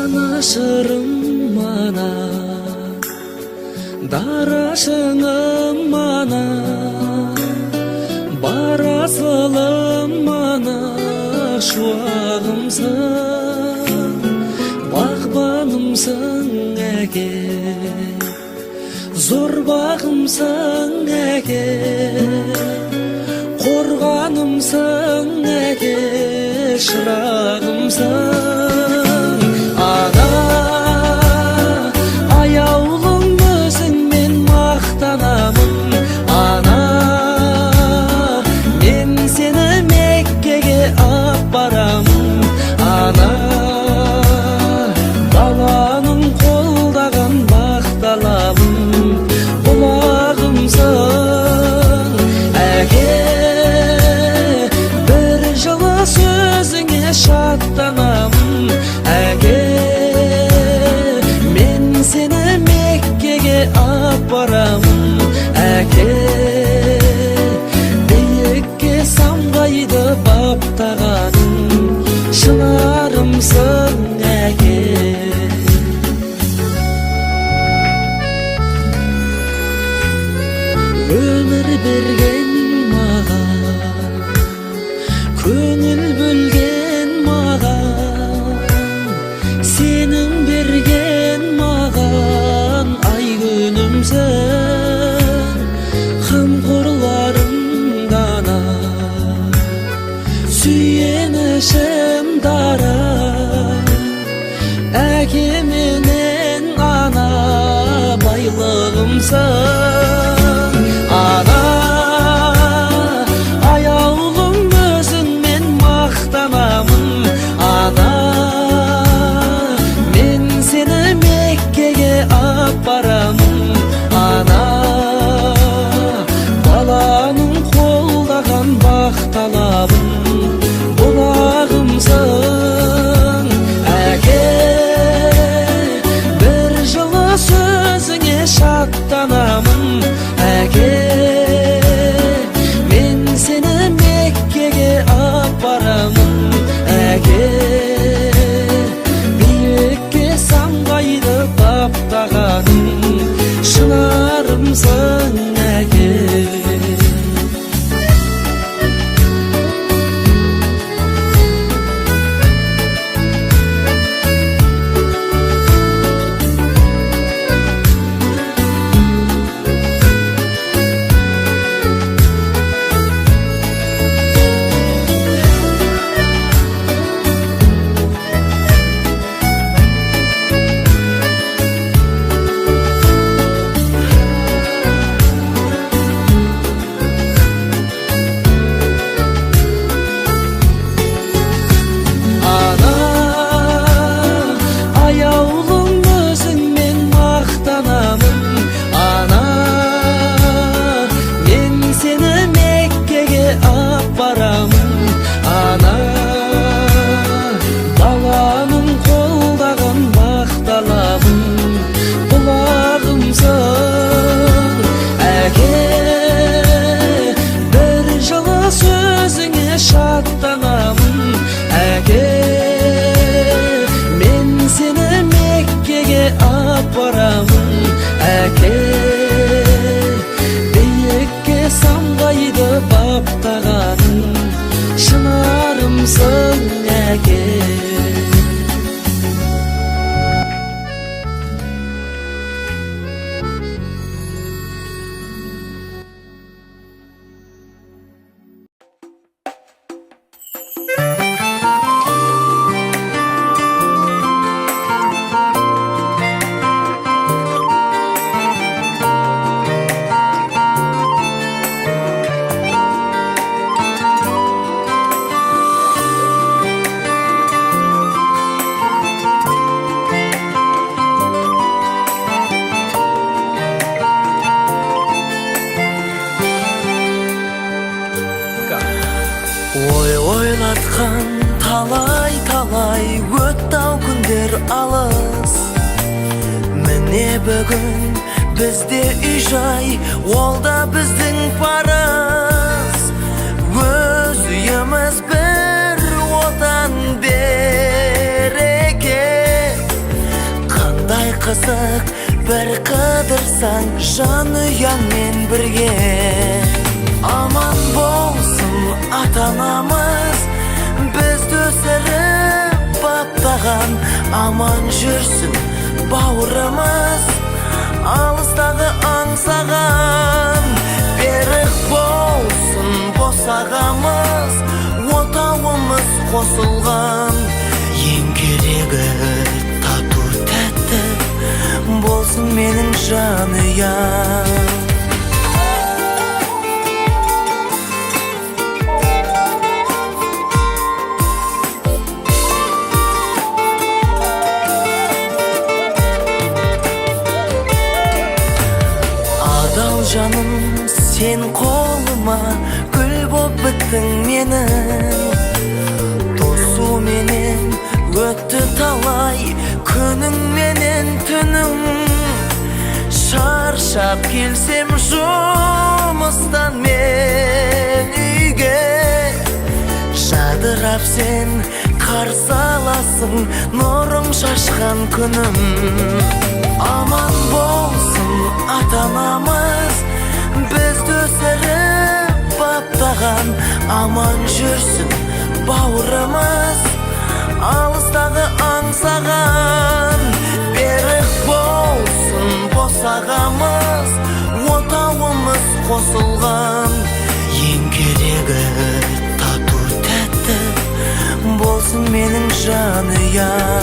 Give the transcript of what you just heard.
Danışırım mana, daraşığım mana, barasılım mana, şuağımsın, bağbanımsın ege, zor bağımsın ege, korganımsın ege, şırağımsın. Ana, ayağılım özün men maqtanamın. Ana, men seni Mekke'ge apparamın. Ana, balanın қолдаған baqtalamın. Bulağımsın, әке, bir жылы сөзіңе шаттанамын. Әке, мен сені Меккеге апарамын. Әке, биікке самғайды баптағаның, шынарымсың әке. Өмір берген маған, көңіл бөлген маған, сенің берген маған ай күнімсің, қамқорларым дана, сүйенішім дара, әке менен ана байлығымсың. Ana, ayağılım özün men maqtanamın. Ana, men seni Mekke'ge apparamın. Ana, balanın қолдаған baqtalamın. Bulağımsın, әке, bir жылы сөзіңе шаттанамын. Әке, мен сені Меккеге апарамын. Әке, биікке самғайды баптағаның, шынарымсың әке. Şattanamın. Әке, мен сені Меккеге апарамын. Әке, биікке самғайды баптағаның, шынарымсың әке. Ойнатқан талай-талай өтті-ау күндер алыс. Міне бүгін бізде үй-жай, ол да біздің парыз. Өз үйіміз бір отан береке, kızık bir kıdırsan janıyanmen birge. Aman bolsun ata-anamız bizdi ösürüp baptagan, aman жүрсün bauırımız alыстағы аңсаған. Берік болсын босағамыз, отауымыз қосылған. Ең керегі тату тәтті болсын менің жанұям. Жаным сен қолыма гүл боп біттің менің. Тосу менен өтті талай күнің менен түнің. Шаршап келсем жұмыстан мен үйге, жадырап сен қарсы аласың нұрың шашқан күнім. Aman bolsun ata-anamız bizdi ösürüp baptagan, aman жүрсün bauırımız alыстағы аңсаған. Берік болсын босағамыз, отауымыз қосылған. Ең керегі тату тәтті болсын менің жанұям.